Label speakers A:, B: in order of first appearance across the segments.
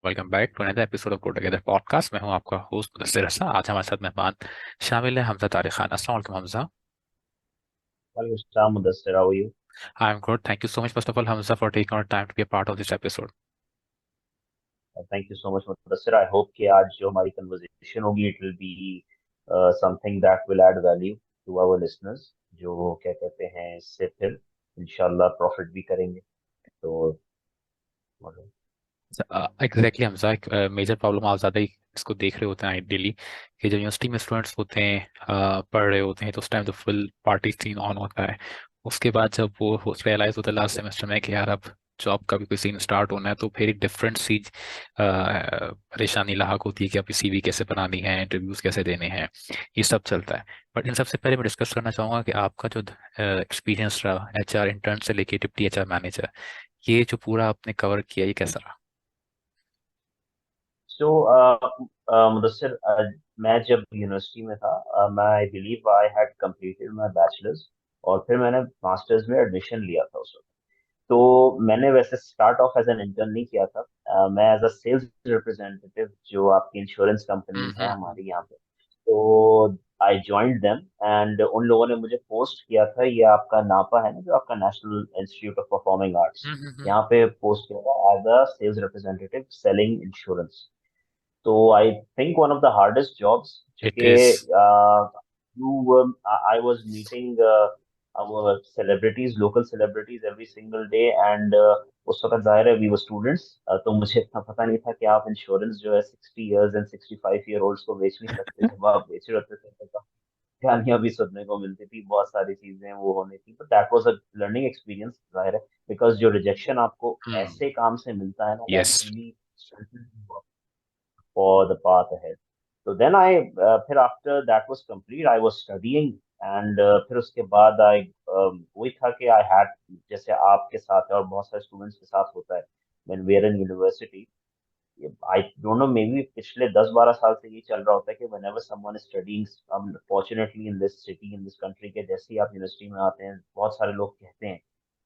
A: Welcome back to another episode of go together podcast. मैं हूं आपका होस्ट मुदस्सिर रसा। आज हमारे साथ मेहमान शामिल है हमजा तारिक खान। अस्सलाम वालेकुम Hamza.
B: Hello, Mudassir, how are you?
A: I am good, thank you so much first of all Hamza for taking our time to be a part of this episode.
B: Thank you so much, Mudassir. I hope कि आज जो हमारी conversation होगी, it will be something that will add value to our listeners, जो क्या कहते हैं इससे फिर इंशाल्लाह प्रॉफिट भी करेंगे। तो
A: एग्जैक्टली हमजा, एक मेजर प्रॉब्लम आप ज़्यादा ही इसको देख रहे होते हैं आइडियली कि जब यूनिवर्सिटी में स्टूडेंट्स होते हैं, पढ़ रहे होते हैं, तो उस टाइम तो फुल पार्टी सीन ऑन होता है। उसके बाद जब वो रियलाइज होता है लास्ट सेमेस्टर में कि यार अब जॉब का भी कोई सीन स्टार्ट होना है, तो फिर एक डिफरेंट सी परेशानी लाहक होती है कि आपकी सीवी कैसे बनानी है, इंटरव्यूज कैसे देने हैं, ये सब चलता है। बट इन सबसे पहले मैं डिस्कस करना चाहूँगा कि आपका जो एक्सपीरियंस रहा एचआर इंटर्न से लेके डिप्टी एचआर मैनेजर, ये जो पूरा आपने कवर किया, ये कैसा रहा?
B: सो मुदस्सिर, मैं जब यूनिवर्सिटी में था, मैं I believe I had completed my bachelors और फिर मैंने मास्टर्स में एडमिशन लिया था उस वक्त। तो मैंने वैसे start off as an intern नहीं किया था। मैं एज अ सेल्स रिप्रेजेंटेटिव, जो आपकी इंश्योरेंस कंपनीज हैं
A: हम्म।
B: हमारी यहाँ पे, तो आई ज्वाइंट देम एंड उन लोगों ने मुझे पोस्ट किया था। ये आपका नापा है ना, जो आपका national institute of performing arts,
A: hmm.
B: यहाँ पे पोस्ट किया था as a sales representative selling insurance. तो I think one of the hardest jobs,
A: it
B: क्योंकि
A: is.
B: I was meeting our celebrities, local celebrities every single day, and उस वक्त जाहिर है वी वर स्टूडेंट्स। तो मुझे इतना पता नहीं था कि आप इंश्योरेंस जो है 60 years एंड 65 year olds को बेच नहीं सकते। जब आप बेच रहे होते थे तो कहानियां भी सुनने को मिलती थी, बहुत सारी चीजें वो होनी थी, but that was a learning experience जाहिर है, बिकॉज जो रिजेक्शन आपको
A: हम्म।
B: ऐसे काम से मिलता है ना, that
A: yes.
B: Really for the path ahead. So then फिर after that was complete, I was studying, and फिर उसके बाद वही था कि I had, जैसे आपके साथ है और बहुत सारे स्टूडेंट्स के साथ होता है, when we are in university, I don't know, maybe पिछले 10-12 साल से ये चल रहा होता है कि whenever someone is studying, fortunately in this city, in this country, के जैसे ही आप यूनिवर्सिटी में आते हैं, बहुत सारे लोग कहते हैं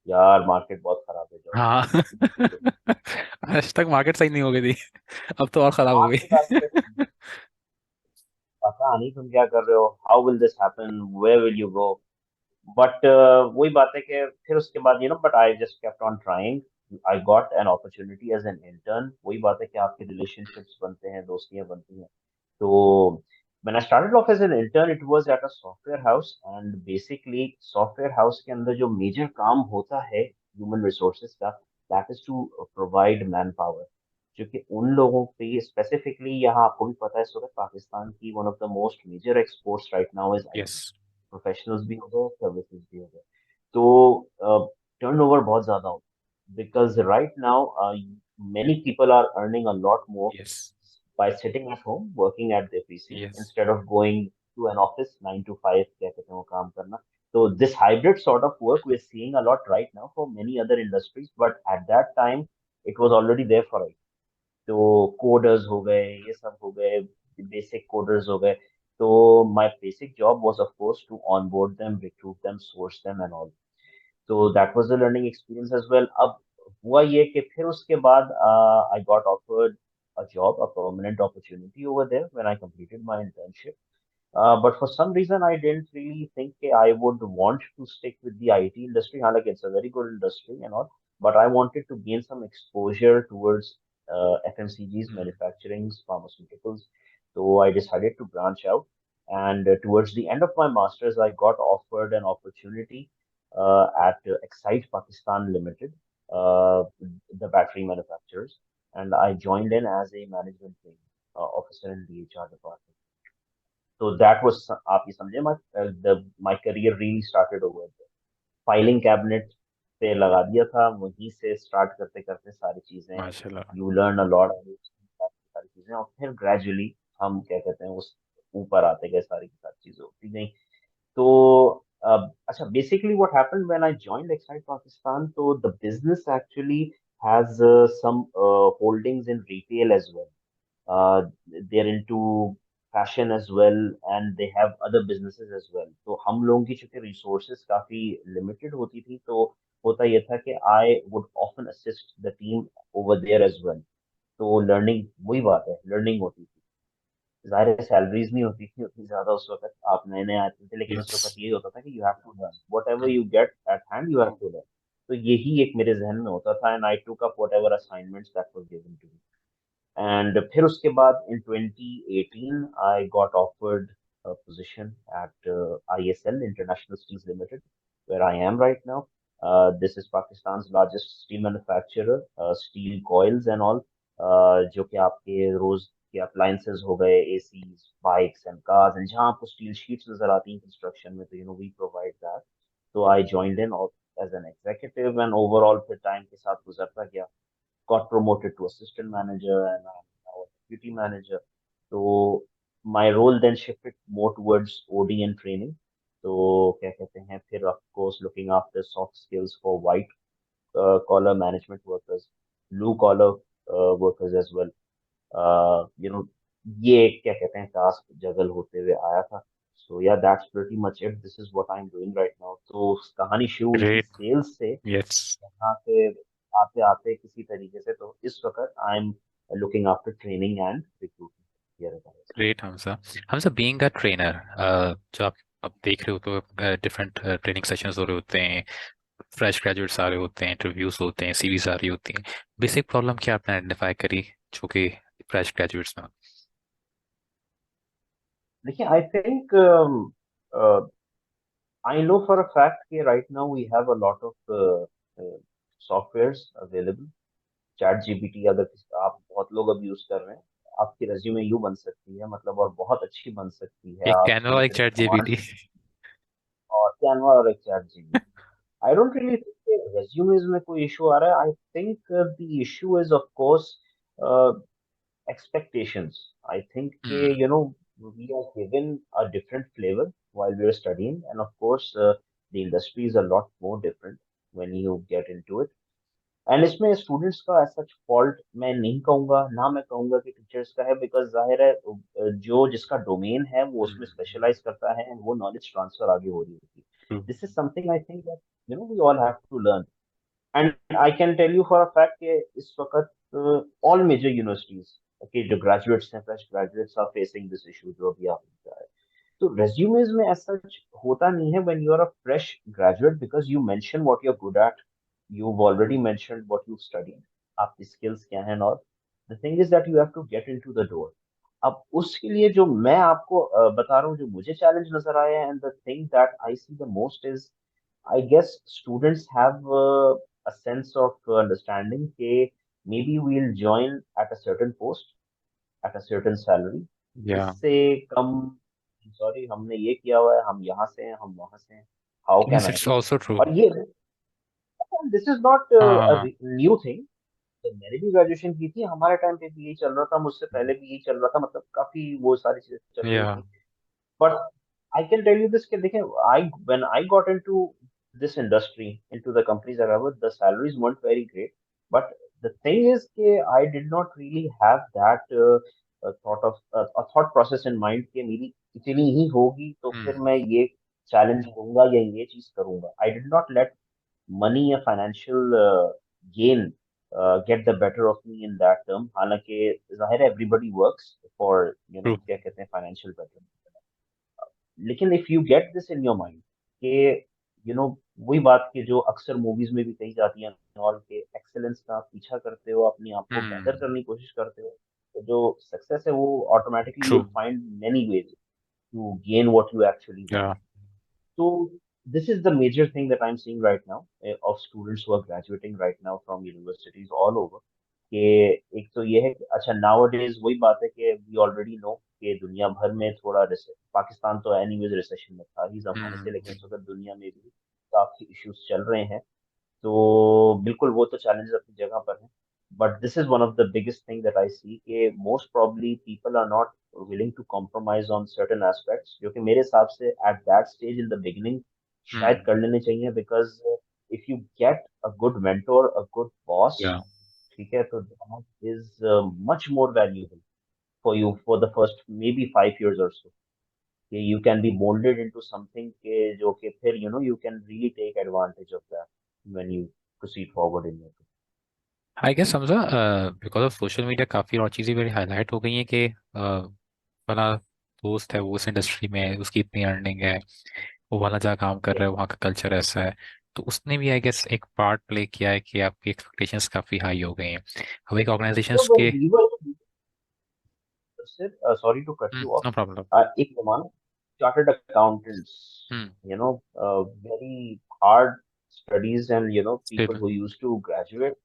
B: यार मार्केट बहुत खराब है जॉब
A: हाँ।
B: की।
A: आज तक मार्केट सही नहीं हो गई थी, अब तो और खराब हो
B: मार्केट
A: गई।
B: आपको पता नहीं तुम क्या कर रहे हो, how will this happen, where will you go. But वही बात है कि फिर उसके बाद but I just kept on trying. I got an opportunity as an intern. वही बात है कि आपके रिलेशनशिप्स बनते हैं, दोस्तियां बनती हैं। तो when I started off as an intern, it was at a software house, and basically software house के अंदर जो मेजर काम होता है human resources का, that is to provide manpower, जो कि उन लोगों पे स्पेसिफिकली, यहाँ आपको भी पता है, इस वक्त पाकिस्तान की one of the most major exports right now is
A: yes.
B: IT. Professionals भी हो गए, सर्विसेज भी हो गए। तो टर्नओवर बहुत ज्यादा होता है, because right now many people are earning a lot more
A: yes.
B: by sitting at home working at their PC
A: yes.
B: instead of going to an office 9 to 5, क्या कहते हैं वो काम करना। तो this hybrid sort of work we're seeing a lot right now for many other industries, but at that time it was already there for us। तो coders हो गए, ये सब हो गए, बेसिक कोडर्स हो गए। तो my basic job was of course to onboard them, recruit them, source them and all. तो that was the learning experience as well. अब हुआ ये कि फिर उसके बाद I got offered a job, a permanent opportunity over there when I completed my internship. But for some reason, I didn't really think I would want to stick with the IT industry. Like it's a very good industry and all, but I wanted to gain some exposure towards FMCGs, manufacturing, pharmaceuticals. So I decided to branch out. And towards the end of my masters, I got offered an opportunity at Excite Pakistan Limited, the battery manufacturers, and I joined in as a management training officer in the HR department. So that was, आप ये समझे, my career really started over there. Filing cabinet पे लगा दिया था, वहीं से start करते करते सारी चीजें,
A: माशाल्लाह।
B: यू लर्न अ लॉट, सारी चीजें, और फिर ग्रेजुअली हम क्या कहते हैं उस ऊपर आते गए, सारी की सारी चीजें होती गई। तो अच्छा, basically what happened when I joined Excite Pakistan, so the business actually has some holdings in retail as well. uh, they're into fashion as well, and they have other businesses as well. तो हम लोगों की चूंकि resources काफी limited होती थी, तो होता ये था कि I would often assist the team over there as well. तो लर्निंग, वही बात है, लर्निंग होती थी। ज़ाहिर है सैलरीज नहीं होती थी उतनी ज्यादा उस वक्त, आप नए नए आते थे, लेकिन उस
A: यस।
B: वक्त यही होता था कि you have to learn whatever you get at hand, you have to learn. तो यही एक मेरे जहन में होता था, and I took up whatever assignments that was given to me. And फिर उसके बाद in 2018 I got offered a position at ISL, International Steels Limited, where I am right now. This is Pakistan's largest steel manufacturer, steel coils and all, जो कि आपके रोज के appliances हो गए, ACs, bikes and cars, and जहाँ आपको steel sheets नजर आती हैं कंस्ट्रक्शन में, तो वी प्रोवाइड दैट। तो I joined in as an executive, and overall फिर टाइम के साथ गुजरता गया, got promoted to assistant manager, and I'm now a deputy manager. So my role then shifted more towards ODN training. तो क्या कहते हैं, फिर of course looking after soft skills for white collar management workers, blue collar workers as well. ये क्या कहते हैं task जगल होते हुए आया था। सो या that's pretty much it, this is what I am doing right now. तो कहानी शुरू हुई थी
A: ग्रेट।
B: सेल्स से,
A: यस।
B: यहाँ पे आते आते किसी तरीके से, तो इस वक्त I am looking after training and recruitment.
A: Great Hamza. Hamza being a trainer, जो आप अब देख रहे हो तो डिफरेंट ट्रेनिंग सेशंस हो रहे होते हैं, फ्रेश ग्रेजुएट्स आ रहे होते हैं, इंटरव्यूज होते हैं, सीरीज आ रही होती हैं। बेसिक प्रॉब्लम क्या आपने आइडेंटिफाई करी जो कि फ्रेश ग्रेजुएट्स में?
B: देखिए I think I know for a fact कि right now we have a lot of softwares available. Chat GPT अगर आप बहुत लोग अब यूज कर रहे हैं, आपकी रेज्यूमे यूं बन सकती है, मतलब और बहुत अच्छी बन सकती है,
A: एक
B: आप
A: कैनवा
B: ना
A: और एक
B: सिर्फ
A: चैट
B: हमारे
A: जीपीटी।
B: और कैनवा और एक chat GPT. I don't really think resumes में कोई इशू आ रहा है। I think the issue is of course expectations. I think we are given a different flavor while we are studying, and of course the industry is a lot more different when you get into it. And इसमें students का ऐसा fault मैं नहीं कहूंगा, ना मैं कहूंगा कि टीचर्स का है, बिकॉज जाहिर है जो जिसका डोमेन है वो उसमें स्पेशलाइज करता है, एंड वो नॉलेज ट्रांसफर आगे हो रही होती है। This is something I think that we all have to learn. And I can tell you for a fact कि इस वक्त ऑल मेजर यूनिवर्सिटीज के जो ग्रेजुएट्स हैं, fresh graduates are facing this issue जो अभी आपने कहा है। तो रेज्यूमेज में ऐसा होता नहीं है when you are a fresh graduate, because you mention what you are good at, you've already mentioned what you've studied, आपकी skills क्या हैं, और the thing is that you have to get into the door। अब उसके लिए जो मैं आपको बता रहा हूँ, जो मुझे चैलेंज नजर आया है, and the thing that I see the most is I guess students have a sense of understanding कि maybe we'll join at a certain post at a certain salary,
A: या
B: इससे कम, सॉरी हमने ये किया हुआ है, हम यहाँ से हैं, हम वहां से हैं, how can
A: yes,
B: I.
A: It's also true.
B: और ये दिस इज नॉट अ
A: हाँ।
B: New thing. जब मैंने भी ग्रेजुएशन की थी हमारे टाइम पे भी यही चल रहा था, मुझसे पहले भी यही चल रहा था, मतलब काफी वो सारी चीजें चल रही
A: या।
B: थी। But I can tell you this कि देखें, I when I got into this industry, into the companies that I was, the salaries weren't very great. But the thing is कि I did not really have that a thought process in mind कि मेरी इतनी ही होगी तो फिर मैं ये challenge लूंगा या ये चीज करूंगा। I did not let money या financial gain get the better of me in that term। हालांकि जाहिर है everybody works for
A: ट्रू।
B: क्या कहते हैं financial betterment, लेकिन if you get this in your mind कि वही बात कि जो अक्सर मूवीज में भी कही जाती है और के एक्सेलेंस का आप पीछा करते हो, अपने आप को बेहतर करने की कोशिश करते हो, तो जो सक्सेस है वो automatically
A: true.
B: You find many ways to gain what you actually want.
A: Yeah.
B: So this is the major thing that I'm seeing right now of students who are graduating right now from universities all over। कि एक तो ये है कि अच्छा nowadays वही बात है कि we already know कि दुनिया भर में थोड़ा पाकिस्तान तो एनीवेज रिसेशन में था ही जमाने से, लेकिन इस वक्त दुनिया में भी काफी इश्यूज चल रहे हैं। तो बिल्कुल वो तो चैलेंजेस अपनी जगह पर हैं, but this is one of the biggest thing that I see कि most probably people are not willing to compromise on certain aspects, जो कि मेरे हिसाब से at that stage in the beginning शायद कर लेने चाहिए, because if you get a good mentor, a good boss,
A: या।
B: ठीक है, तो that is much more valuable for you for the first maybe 5 years or so, कि you can be molded into something के जो कि फिर you can really take advantage of that when you proceed forward in your career।
A: I guess समझा, because of social media काफ़ी और चीज़ें मेरी हाईलाइट हो गई हैं कि फला दोस्त है वो इस इंडस्ट्री में है, उसकी इतनी अर्निंग है, वो वाला जहाँ काम कर रहा है वहाँ का कल्चर ऐसा है। तो उसने भी आई गेस एक पार्ट प्ले किया है कि आपकी एक्सपेक्टेशंस काफ़ी हाई हो गई हैं। अब एक
B: So
A: ऑर्गेनाइजेशंस
B: when
A: के।
B: we were sorry to cut you off.
A: No problem.
B: एक जमाना chartered accountants,
A: hmm.
B: you know, very hard studies, and
A: सही
B: people
A: में।
B: who used to graduate,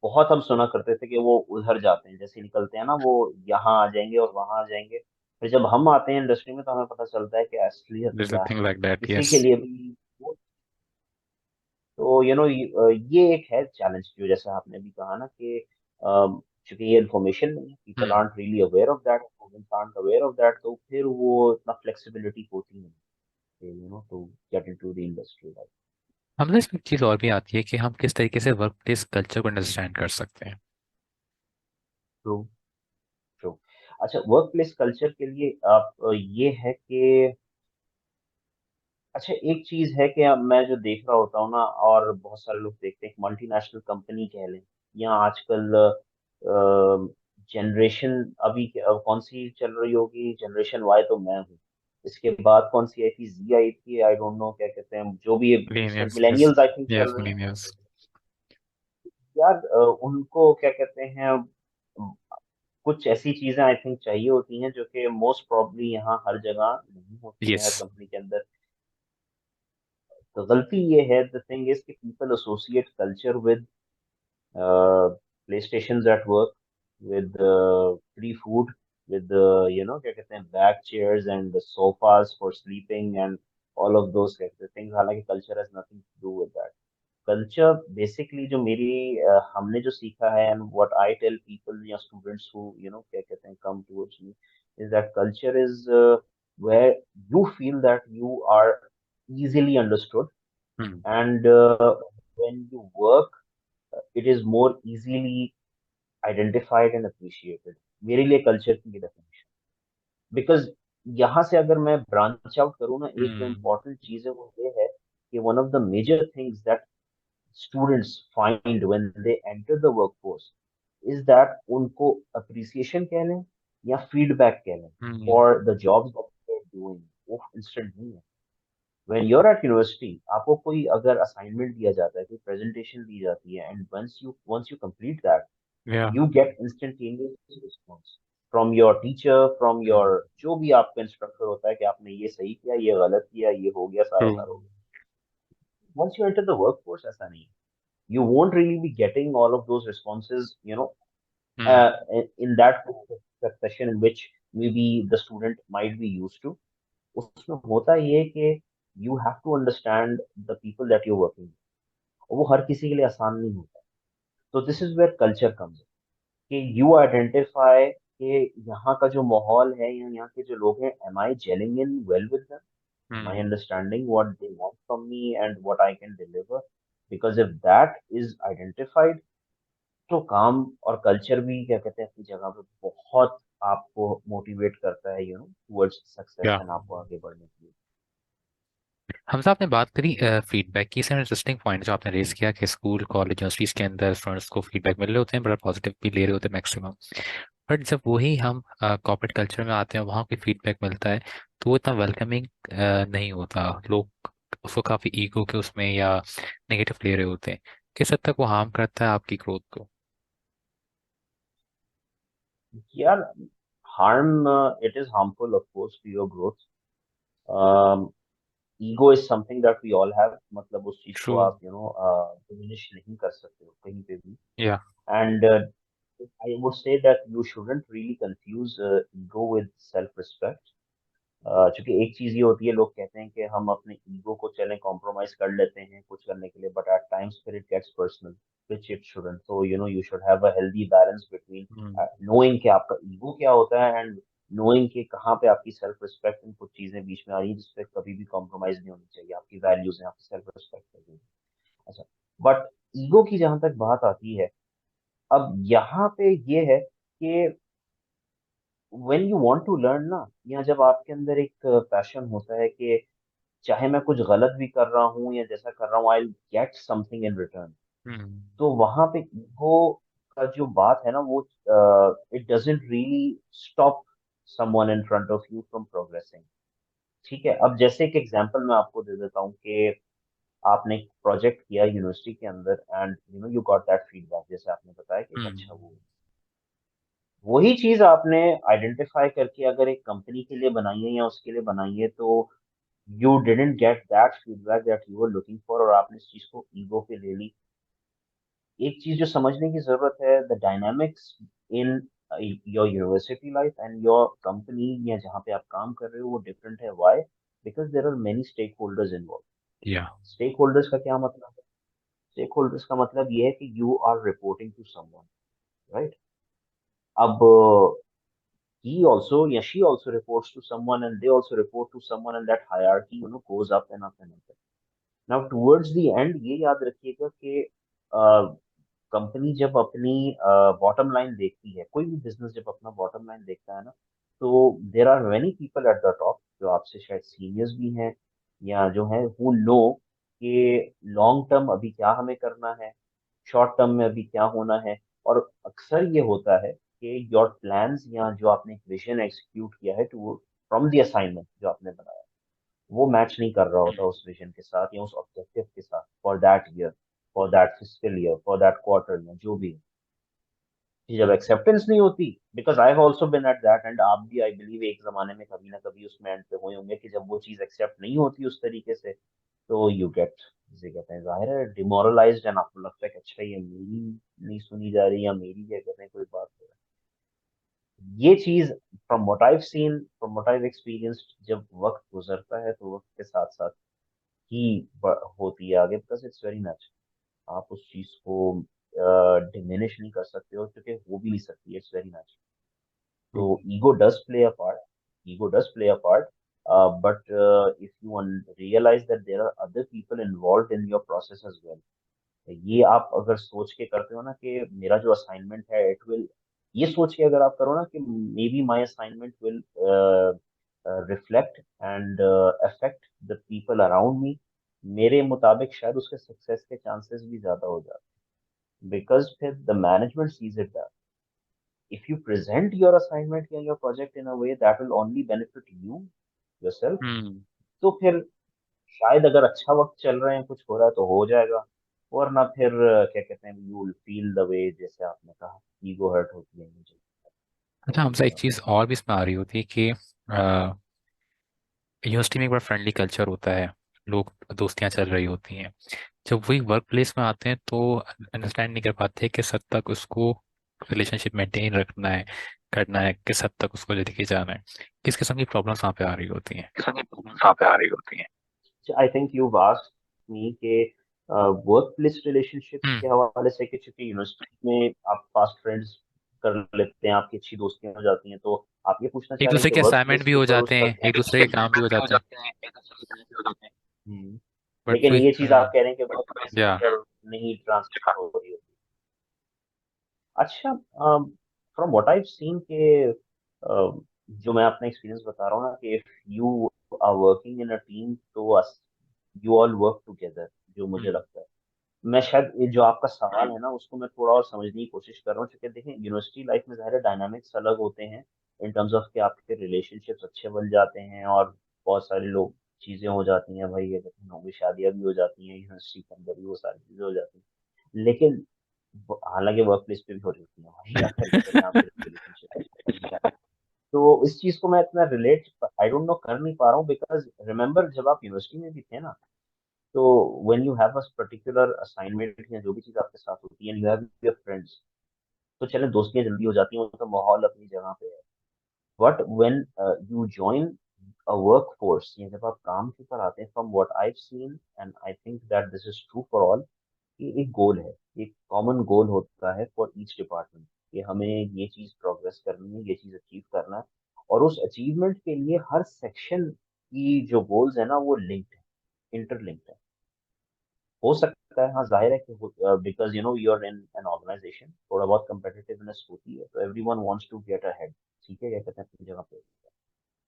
B: बहुत हम सुना करते थे कि वो उधर जाते हैं, जैसे निकलते हैं ना वो यहाँ आ जाएंगे और वहां आ जाएंगे। फिर जब हम आते हैं इंडस्ट्री में तो हमें पता चलता है कि असलियत
A: दिस
B: क्या
A: थिंग
B: है।
A: लाइक दैट,
B: किसी
A: यस।
B: के लिए भी तो ये एक है चैलेंज जो जैसे आपने भी कहा ना कि चूंकि ये इन्फॉर्मेशन नहीं है, people
A: hmm.
B: Aren't really aware of that, students aren't aware of that, तो फिर वो इतना फ्लेक्सिबिलिटी होती नहीं, to get into the industry like.
A: हमने इसमें एक चीज़ और भी आती है कि हम किस तरीके से वर्क प्लेस कल्चर को अंडरस्टैंड कर सकते हैं।
B: True, true. अच्छा, वर्क प्लेस कल्चर के लिए आप ये है कि अच्छा, एक चीज है कि अब मैं जो देख रहा होता हूँ ना, और बहुत सारे लोग देखते हैं, मल्टीनेशनल कंपनी कह लें या आजकल जनरेशन अभी कौन सी चल रही होगी, जनरेशन वाई तो मैं हूँ। इसके बाद कौन सी आई थी, जी आई थी, आई डोंट नो क्या कहते हैं, जो भी recent
A: millennials, yes.
B: Millennials I think चल
A: यस,
B: रही हैं।
A: मिलेनियल्स।
B: यार उनको क्या कहते हैं, कुछ ऐसी चीजें आई थिंक चाहिए होती हैं जो कि मोस्ट प्रॉब्ली यहाँ हर जगह नहीं होती है,
A: यस।
B: हर कंपनी के अंदर। तो गलती ये है, द थिंग इज कि people associate culture with PlayStations at work, with free food, with क्या कहते हैं, back chairs and the sofas for sleeping and all of those kind of things. हालांकि culture has nothing to do with that. Culture basically जो मेरी हमने जो सीखा है, and what I tell people या students who क्या कहते हैं come towards me, is that culture is where you feel that you are easily understood,
A: hmm.
B: and when you work it is more easily identified and appreciated. मेरे लिए culture की ये definition, because यहाँ से अगर मैं ब्रांच आउट करूँ ना, एक जो
A: हम्म।
B: इम्पोर्टेंट चीज है वो ये है कि one of the major things that students find when they enter the workforce is that उनको appreciation कह लें या feedback कह लें
A: हम्म।
B: for the jobs that they're doing, वो instant नहीं है। when you're at university, आपको कोई अगर assignment दिया जाता है, कोई presentation दी जाती है, and once you complete that,
A: या।
B: you get instantaneous response from your teacher, from your
A: हम्म।
B: जो भी आपका इंस्ट्रक्टर होता है कि आपने ये सही किया, ये गलत किया, ये हो गया, सारा
A: ट्रू।
B: सारा हो गया। once you enter the workforce, ऐसा नहीं है, you won't really be getting all of those responses,
A: hmm.
B: in that succession in which maybe the student might be used to। उसमें होता ये है कि you have to understand the people that you're working with, और वो हर किसी के लिए आसान नहीं होता। तो this is where culture comes, कि यू आइडेंटिफाई कि यहाँ का जो माहौल है या यहाँ के जो लोग हैं, am I gelling in well with them, am I
A: hmm.
B: Understanding what they want from me and what I can deliver. Because if that is identified, तो काम और कल्चर भी क्या कहते हैं अपनी जगह पे बहुत आपको मोटिवेट करता है, टुवर्ड्स सक्सेस
A: या।
B: एंड आपको आगे बढ़ने के लिए।
A: हमसे आपने बात करी फीडबैक की, इसमें इंटरेस्टिंग पॉइंट जो आपने रेज किया कि स्कूल कॉलेज यूनिवर्सिटीज के अंदर स्टूडेंट्स को फीडबैक मिल रहे होते हैं, बड़ा पॉजिटिव भी ले रहे होते हैं मैक्सिमम। बट जब वही हम कॉर्पोरेट कल्चर में आते हैं, वहाँ कोई फीडबैक मिलता है तो वो इतना वेलकमिंग नहीं होता। लोग उसको काफ़ी ईगो के उसमें या नेगेटिव ले रहे होते हैं। किस हद तक वो हार्म करता है आपकी ग्रोथ को?
B: यार, harm, it is harmful of course to your growth. Ego is something that we all have, मतलब उस चीज
A: ट्रू।
B: को आप डिमिनिश नहीं कर सकते हो कहीं पे भी।
A: या।
B: And I would say that you shouldn't really confuse ego with self respect. क्योंकि एक चीज ये होती है, लोग कहते हैं कि हम अपने ईगो को चलें कॉम्प्रोमाइज कर लेते हैं कुछ करने के लिए, बट एट टाइम्स फिर it gets personal, which it shouldn't. So you should have a healthy balance between
A: hmm.
B: Knowing कि आपका ईगो क्या होता है, एंड नोइंग कि कहाँ पे आपकी सेल्फ रिस्पेक्ट, कुछ चीजें बीच में आ रही हैं जिस पे कभी भी कॉम्प्रोमाइज नहीं होनी चाहिए, आपकी वैल्यूज हैं, आपकी सेल्फ रिस्पेक्ट है। अच्छा, बट ईगो की जहां तक बात आती है, अब यहाँ पे ये है कि when you want to learn ना, या जब आपके अंदर एक पैशन होता है कि चाहे मैं कुछ गलत भी कर रहा हूँ या जैसा कर रहा हूँ, I get something in return.
A: Hmm.
B: तो वहां पे ईगो का जो बात है ना, वो it doesn't really stop someone in front of you from progressing. ठीक है, अब जैसे एक एग्जांपल मैं आपको दे देता हूँ कि आपने एक प्रोजेक्ट किया यूनिवर्सिटी के अंदर and you got that feedback, जैसे आपने बताया कि एक अच्छा
A: हम्म।
B: वो, वही चीज आपने आइडेंटिफाई करके अगर एक कंपनी के लिए बनाई है या उसके लिए बनाई है, तो you didn't get that feedback that you were looking for, और आपने इस चीज को ईगो पे ले ली। एक चीज जो समझने की जरूरत है, the dynamics in your university life and your company या जहाँ पे आप काम कर रहे हो वो डिफरेंट है। Why? Because there are many stakeholders involve.
A: Yeah.
B: Stakeholders का क्या मतलब है? स्टेक होल्डर्स का मतलब ये है कि you are reporting to someone, right? अब he also, yeah, she also reports to someone and they also report to someone, and that hierarchy goes up and up and up. Now towards the end ये याद रखिएगा कि company जब अपनी bottom line देखती है, कोई भी बिजनेस जब अपना बॉटम लाइन देखता है ना, तो there are many people at the top जो आपसे शायद सीनियर्स भी हैं या जो है वो नो कि लॉन्ग टर्म अभी क्या हमें करना है, शॉर्ट टर्म में अभी क्या होना है। और अक्सर ये होता है कि योर प्लान्स या जो आपने विजन एग्जीक्यूट किया है टू फ्रॉम द असाइनमेंट जो आपने बनाया, वो मैच नहीं कर रहा होता उस विजन के साथ या उस ऑब्जेक्टिव के साथ for that year, for that fiscal year, for that quarter या जो भी है। कि जब एक्सेप्टेंस नहीं होती, because I have also been at that end आप भी आई बिलीव एक जमाने में कभी ना कभी उसमें एंड पे हुए होंगे कि जब वो चीज एक्सेप्ट नहीं होती उस तरीके से, तो यू गेट, जिसे कहते हैं जाहिर है, डिमोरलाइज्ड, एंड आपको लगता है कि अच्छा ये मेरी नहीं सुनी जा रही या मेरी क्या कहते हैं कोई बात हो रहा है। ये चीज from what I seen, from what I experienced, जब वक्त गुजरता है तो वक्त के साथ साथ ही होती है आगे, बिकॉज इट्स वेरी नेचुरल। आप उस चीज को डिमिनिश नहीं कर सकते हो क्योंकि हो भी नहीं सकती, इट्स वेरी नेचुरल। तो ego does play a part, ego does play a part, but if you realize that there are other people involved in your process as well, ये आप अगर सोच के करते हो ना कि मेरा जो असाइनमेंट है इट विल, ये सोच के अगर आप करो ना कि may be my assignment will reflect and affect the people around me, मेरे मुताबिक शायद उसके सक्सेस के चांसेस भी ज्यादा हो जाते हैं, बिकॉज फिर the management sees it, if you present your assignment या your project in a way that will only benefit you yourself,
A: हम्म।
B: तो फिर शायद अगर अच्छा वक्त चल रहे हैं, कुछ हो रहा है तो हो जाएगा, वरना फिर क्या कहते हैं, you will feel the way जैसे आपने कहा, ईगो हर्ट होती है मुझे।
A: अच्छा
B: तो
A: हमसे एक चीज़ और भी इसमें आ रही होती है कि यूनिवर्सिटी में एक बड़ा फ्रेंडली कल्चर होता है, लोग दोस्तियां चल रही होती हैं। जब वही वर्क प्लेस में आते हैं तो अंडरस्टैंड नहीं कर पाते किस हद तक उसको रिलेशनशिप मेंटेन रखना है, करना है, किस हद तक उसको लेके जाना है। किस किस्म की प्रॉब्लम्स वहाँ पे आ रही होती हैं।
B: कहाँ पे आ रही होती है? I think you asked me के वर्क प्लेस रिलेशनशिप्स
A: हम्म।
B: के हवाले से, कि चूंकि यूनिवर्सिटी में आप फास्ट फ्रेंड्स कर लेते हैं, आपकी अच्छी दोस्तियां हो जाती हैं, तो आप ये पूछना
A: एक
B: चाह रहे हैं
A: दूसरे
B: कि
A: के
B: वर्क
A: असाइनमेंट
B: प्लेस
A: भी
B: के
A: हो
B: ऊपर
A: जाते
B: उसका
A: हैं,
B: क्या?
A: एक दूसरे के काम भी हो
B: भी हो
A: जाते हैं।
B: जाते हैं, एक दूसरे के भी हो जाते हैं।
A: बट
B: लेकिन
A: वही।
B: ये चीज आप कह रहे हैं कि वर्क प्लेस के
A: या।
B: अंदर नहीं ट्रांसफर हो रही होती। अच्छा, फ्रॉम व्हाट आई सीन के जो मैं अपना एक्सपीरियंस बता रहा हूँ ना, कि if you are working in a team तो यू ऑल वर्क टुगेदर, जो मुझे
A: हम्म।
B: लगता है, मैं शायद ये जो आपका सवाल है ना उसको मैं थोड़ा और समझने की कोशिश कर रहा हूँ, क्योंकि देखें यूनिवर्सिटी लाइफ में ज़ाहिर डायनामिक्स अलग होते हैं, इन टर्म्स ऑफ कि आपके रिलेशनशिप्स अच्छे बन जाते हैं और बहुत सारे लोग, चीज़ें हो जाती हैं भाई, ये कहते हैं होगी, शादियाँ भी हो जाती हैं यूनिवर्सिटी के अंदर ही, वो सारी चीज़ें हो जाती हैं। लेकिन हालांकि वर्क प्लेस पे भी हो जाती है भाई, अगर कहते हैं आपके रिलेशनशिप, तो इस चीज़ को मैं इतना रिलेट आई डोंट नो कर नहीं पा रहा हूँ, बिकॉज रिमेंबर जब आप यूनिवर्सिटी में भी थे ना, तो when you have a particular assignment या जो भी चीज आपके साथ होती है, यू हैव योर फ्रेंड्स, तो चले दोस्तियां जल्दी हो जाती हैं, उनका माहौल अपनी जगह पे है। But when you join a work force, या जब आप काम के ऊपर आते हैं, from what I seen and I think that this is true for all, कि एक गोल है, एक कॉमन गोल होता है फॉर ईच डिपार्टमेंट, कि हमें ये चीज प्रोग्रेस करनी है, ये चीज अचीव करना है, और उस अचीवमेंट के लिए हर सेक्शन की जो गोल्स है ना वो लिंक्ड है, इंटरलिंक्ड है। हो सकता है, हाँ जाहिर है कि because you are in an organisation, थोड़ा बहुत कम्पिटिटिवनेस होती है, तो everyone wants to get ahead, ठीक है, क्या कहते हैं, अपनी जगह पे।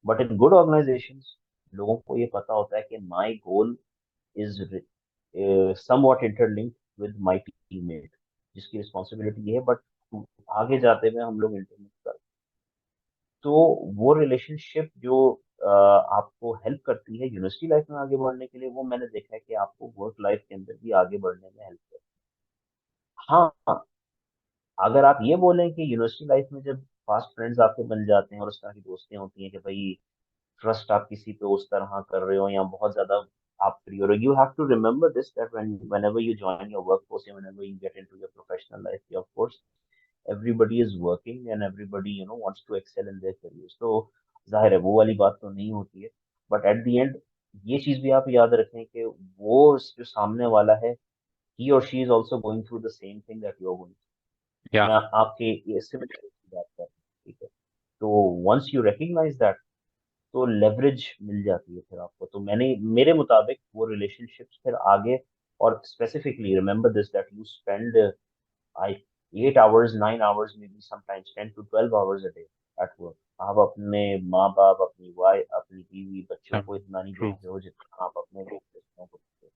B: बट इन गुड ऑर्गेनाइजेशंस, लोगों को ये पता होता है कि my goal is somewhat interlinked with my teammate, जिसकी रिस्पॉन्सिबिलिटी ये है, बट आगे जाते हुए हम लोग इंटरनेट कर, तो वो रिलेशनशिप जो आपको हेल्प करती है यूनिवर्सिटी लाइफ में आगे बढ़ने के लिए, वो मैंने देखा है कि आपको वर्क लाइफ के अंदर भी आगे बढ़ने में हेल्प करती है। हाँ, अगर आप ये बोलें कि यूनिवर्सिटी लाइफ में जब फास्ट फ्रेंड्स आपके बन जाते हैं और उस तरह की दोस्तियां होती हैं कि भाई ट्रस्ट आप किसी पे उस तरह कर रहे हो या बहुत ज्यादा आप फ्री हो रहे हो, you have to remember this that whenever you join your workforce, या whenever you get into your professional life, of course everybody is working and everybody wants to excel in their careers, तो जाहिर है वो वाली बात तो नहीं होती है, बट एट द एंड ये चीज भी आप याद रखें कि वो जो सामने वाला है, he or she is also going through the same thing that you're going through,
A: या
B: या आपके ये सिमिलर की बात कर रहे हैं, ठीक है। तो वंस यू रिकग्नाइज दैट, तो लेवरेज मिल जाती है फिर आपको, तो मैंने मेरे मुताबिक वो रिलेशनशिप्स फिर आगे, और specifically remember this that you spend I 8 hours, 9 hours, maybe sometimes 10 to 12 hours a day at work. आप अपने माँ बाप, अपनी वाइफ, अपनी बीवी, बच्चों को इतना नहीं
A: ट्रू।
B: देखते हो जितना आप अपने रिश्तों को देखते हो।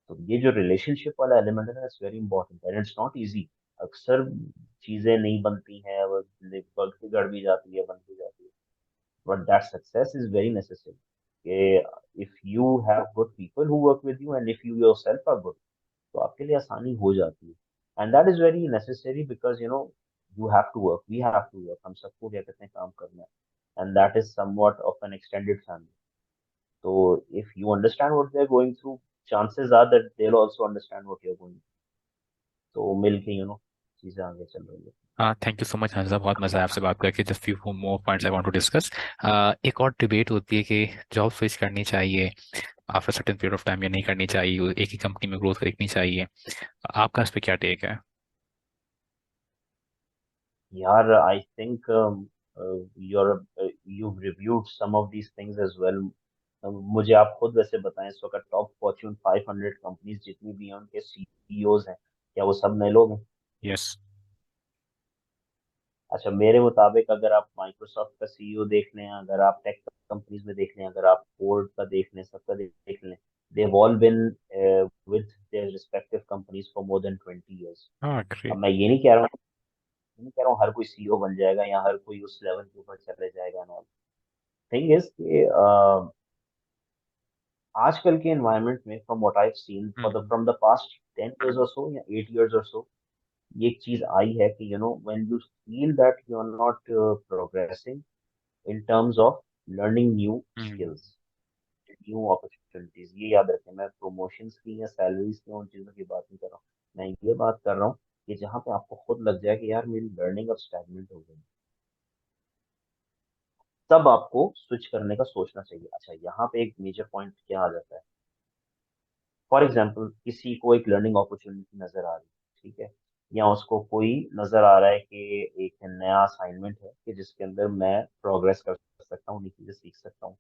B: तो ये जो रिलेशनशिप वाला एलिमेंट है ना, it's very important and it's not easy. अक्सर चीजें नहीं बनती हैं, वो बग बिगड़ भी जाती है, बन भी जाती है, but that success is very necessary कि if you have good people who work with you and if you yourself are good, तो आपके लिए आसानी हो जाती है। And that is very necessary because you have to work, we have to work, हम सबको क्या कहते हैं, काम करना है, and that is somewhat of an extended family. तो if you understand what they are going through, chances are that they'll also understand what you're going through. तो मिलके चीजें आगे चल रही है।
A: हाँ, thank you so much Hamza, बहुत मज़ा आया आपसे बात करके। Just few more points I want to discuss. एक और डिबेट होती है कि जॉब स्विच करनी चाहिए after certain period of time या नहीं करनी चाहिए, एक ही कंपनी में ग्रोथ देखनी चाहिए। आपका इस पे क्या टेक है?
B: यार I think you're you've reviewed some of these things as well. मुझे आप खुद वैसे बताएं, इस वक्त टॉप फॉर्च्यून 500 कंपनीज जितनी भी हैं उनके सीईओज हैं, क्या वो सब नए लोग हैं?
A: यस।
B: अच्छा, मेरे मुताबिक अगर आप माइक्रोसॉफ्ट का सीईओ देख लें, अगर आप टेक कंपनीज में देख लें, अगर आप फोर्ड का देख लें, सबका देख लें, they all been with their respective companies for more than 20 years।
A: हाँ,
B: अब
A: ग्रेट।
B: मैं ये नहीं कह रहा हूँ हर कोई सीईओ बन जाएगा या हर कोई उस लेवल के ऊपर चले जाएगा ना। थिंग इज कि आजकल के एनवायरनमेंट में, from what I have seen for the
A: hmm.
B: From the past 10 years और सो या 8 years और सो, ये एक चीज आई है कि when you feel that you are not progressing in terms of learning new
A: hmm.
B: skills, new opportunities, ये याद रखें, मैं promotions की या salaries की उन चीज़ों की बात नहीं कर रहा हूँ, मैं ये बात कर रहा हूँ कि जहाँ पे आपको खुद लग जाए कि यार मेरी लर्निंग अब स्टैग्नेंट हो गई, तब आपको स्विच करने का सोचना चाहिए। अच्छा, यहाँ पे एक मेजर पॉइंट क्या आ जाता है, फॉर एग्जाम्पल किसी को एक लर्निंग अपॉर्चुनिटी नजर आ रही है, ठीक है, या उसको कोई नजर आ रहा है कि एक नया असाइनमेंट है कि जिसके अंदर मैं प्रोग्रेस कर सकता हूँ, नई चीजें सीख सकता हूँ,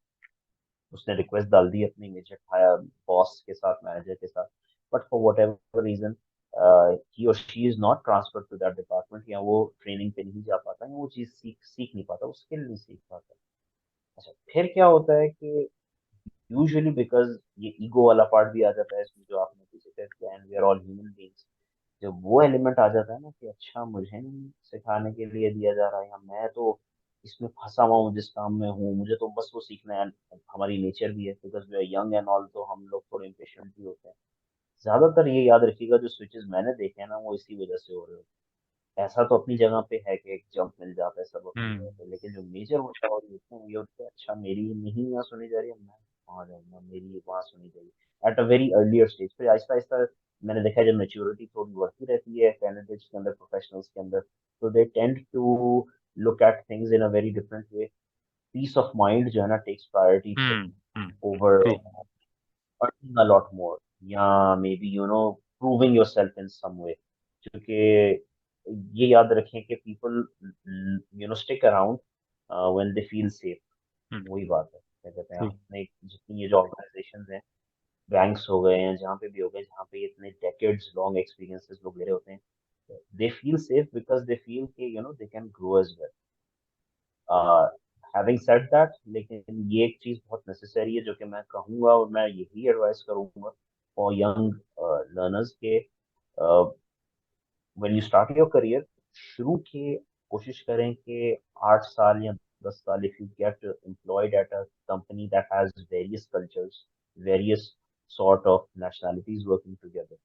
B: उसने रिक्वेस्ट डाल दी अपनी इमीडिएट हायर बॉस के साथ, मैनेजर के साथ, but for whatever reason he और she is not transfer to that department, या वो ट्रेनिंग पे नहीं जा पाता, या वो चीज सीख सीख नहीं पाता, वो स्किल नहीं सीख पाता। अच्छा, फिर क्या होता है कि यूजुअली बिकॉज ये ईगो वाला पार्ट भी आ जाता है इसमें, जो आपने पीछे किया, and we are all human beings, जब वो एलिमेंट आ जाता है ना कि अच्छा मुझे नहीं सिखाने के लिए दिया जा रहा है, या मैं तो इसमें फंसा हुआ हूँ जिस काम में हूँ, मुझे तो बस वो सीखना है। हमारी नेचर भी है because we are young and all, तो हम लोग थोड़े इम्पेशेंट भी होते हैं। ज्यादातर ये याद रखिएगा, जो स्विचेस मैंने देखे हैं ना, वो इसी वजह से हो रहे होते हैं। ऐसा तो अपनी जगह पे है कि एक जंप मिल जाता है सब अपनी जगह
A: हम्म।
B: पे, लेकिन जो मेजर होता है और ये होता है, अच्छा मेरी नहीं यहाँ सुनी जा रही है, मैं वहाँ जाऊंगा, मेरी वहाँ सुनी जाएगी at a very earlier stage. फिर आहिस्ता आहिस्ता मैंने देखा है, जब मेच्योरिटी थोड़ी बढ़ती रहती है कैंडिडेट्स के अंदर, प्रोफेशनल्स के अंदर, तो they tend to look at things in a very different way. Peace of mind जो है ना टेक्स प्रायोरिटी फिर
A: hmm. Hmm.
B: Over
A: true.
B: earning a lot more, या maybe proving yourself in some way, क्योंकि ये याद रखें कि people stick around when they feel safe.
A: Hmm.
B: वही बात है, क्या कहते हैं,
A: ट्रू।
B: आपने जितनी ये जो ऑर्गेनाइजेशन हैं, बैंक्स हो गए हैं, जहाँ पे भी हो गए, जहाँ पे इतने डेकेड्स लॉन्ग एक्सपीरियंसेस लोग ले रहे होते हैं, they feel safe because they feel कि they can grow as well. Having said that, लेकिन ये एक चीज बहुत नेसेसरी है जो कि मैं कहूंगा, और मैं यही एडवाइस करूंगा फॉर यंग लर्नर्स के, when you start your career, शुरू के कोशिश करें कि 8 साल या 10 साल, if you gate employed at a company that has various cultures, various sort of nationalities working together,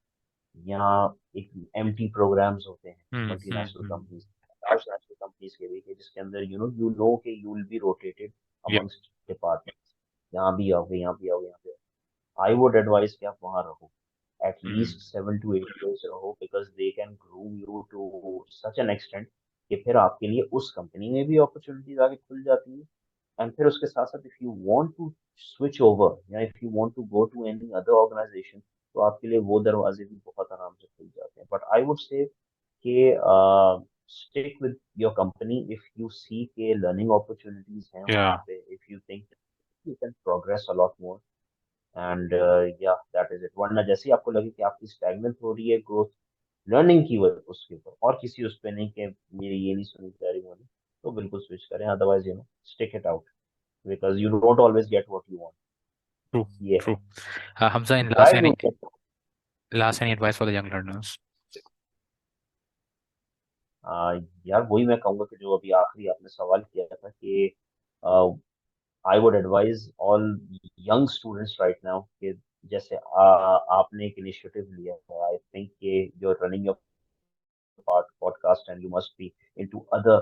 B: यहाँ एक एमटी प्रोग्राम्स होते हैं multinational companies, large national companies के भी, कि जिसके अंदर यू नो कि यू विल बी रोटेटेड
A: या
B: अमंगस्ट डिपार्टमेंट्स, यहाँ भी आओगे, यहाँ भी आओगे, यहाँ पे, आई वुड एडवाइज कि आप वहाँ रहो, at least 7 to 8 years रहो, because they can groom you to such an extent कि फिर आपके लिए उस कंपनी में भी अपॉर्चुनिटीज आगे खुल जाती है। एंड फिर उसके साथ साथ if you want to switch over या if you want to go to any other organisation, तो आपके लिए वो दरवाजे भी बहुत आराम से खुल जाते हैं। बट आई वुड से कि stick with your company if you see के लर्निंग अपॉर्चुनिटीज हैं
A: या
B: वहाँ पे, if you think you can progress a lot more, and या दैट इज इट। वरना जैसे ही आपको लगे कि आपकी स्टैग्नेंट हो रही है ग्रोथ लर्निंग की वजह उसके ऊपर, और किसी उस पे नहीं कि मेरी ये नहीं सुनी जा रही होनी, तो बिल्कुल स्विच करें, otherwise stick it out, because you don't always get what you want.
A: True
B: ये
A: ट्रू।
B: है,
A: Hamza, in
B: try to get.
A: Last any advice for the young learners?
B: यार वही मैं कहूंगा कि जो अभी आखिरी आपने सवाल किया था कि I would advise all young students right now कि जैसे आपने एक इनिशिएटिव लिया है, आई थिंक कि you are running your podcast and you must be into other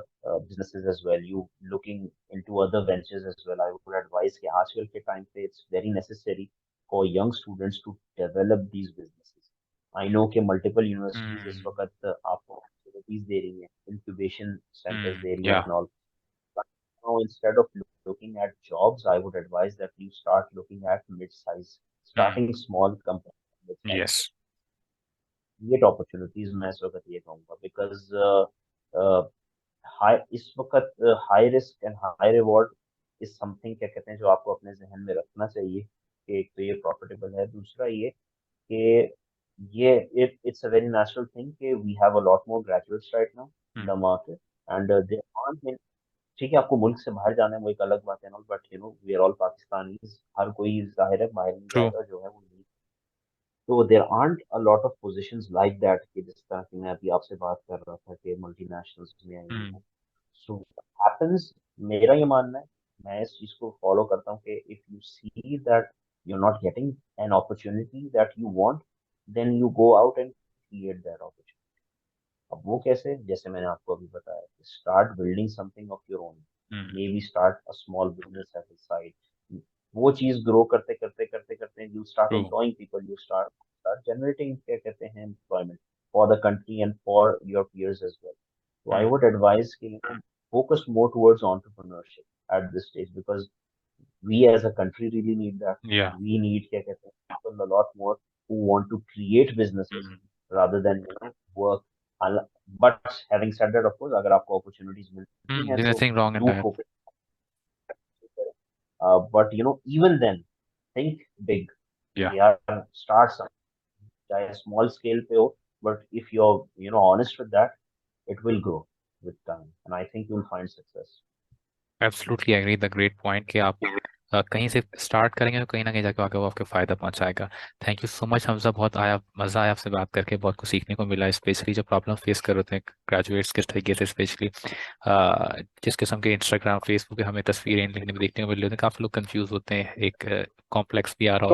B: businesses as well, you looking into other ventures as well, I would advise कि आजकल के time पे it's very necessary for young students to develop these businesses. I know कि multiple universities इस वक्त आपको opportunities दे रही हैं, incubation centers दे रही हैं
A: या
B: and all. But now instead of looking at jobs, I would advise that you start looking at mid-size, starting small companies, mid-size
A: yes
B: create opportunities, मैं इस वक्त ये कहूँगा, बिकॉज हाई इस वक्त high risk and high reward is something, क्या कहते हैं, जो आपको अपने जहन में रखना चाहिए कि एक तो ये प्रॉफिटेबल है, दूसरा ये कि ये it's a very natural thing कि we have a lot more graduates right now in the market, and they are, ठीक है आपको मुल्क से बाहर जाना है वो एक अलग बात है, but we are all Pakistanis, हर कोई जाहिर है बाहर नहीं
A: ट्रू।
B: जाएगा जो है वो नहीं। तो there are a lot of positions like that, कि जिस तरह की मैं अभी आपसे बात कर रहा था कि मल्टीनेशनल्स में आई हुई हैं। सो हैपेंस, मेरा ये मानना है, मैं इस चीज को फॉलो करता हूँ कि if you see that you are not getting an opportunity that you want, then you go out and create that opportunity. अब वो कैसे, जैसे मैंने आपको अभी बताया, start building something of your own, maybe start a small business at the side, वो चीज ग्रो करते करते करते करते you start
A: true.
B: Employing people, you start generating, क्या कहते हैं, employment for the country and for your peers as well. So I would advise कि focus more towards entrepreneurship at this stage, because we as a country really need that.
A: या
B: We need, क्या कहते हैं, people a lot more who want to create businesses rather than work. But having said that, of course, अगर आपको opportunities मिलती हैं तो
A: nothing wrong in
B: do
A: that.
B: focus. But even then, think big.
A: या
B: Yeah, start something, चाहे small scale पे हो, but if you're honest with that, it will grow with time, and I think you'll find success.
A: Absolutely agree, the great point कि आप कहीं से start करेंगे तो कहीं ना कहीं जाके आगे वो आपको फायदा पहुंचाएगा। Thank you so much Hamza, बहुत आया मज़ा आया आपसे बात करके, बहुत कुछ सीखने को मिला, स्पेशली जो प्रॉब्लम फेस कर रहे थे ग्रेजुएट्स किस तरीके से, स्पेशली जिस किस्म के इंस्टाग्राम फेसबुक पे हमें तस्वीरें लिखने में देखने को मिल रही होती हैं, काफ़ी लोग कंफ्यूज होते हैं, एक कॉम्प्लेक्स भी आ रहा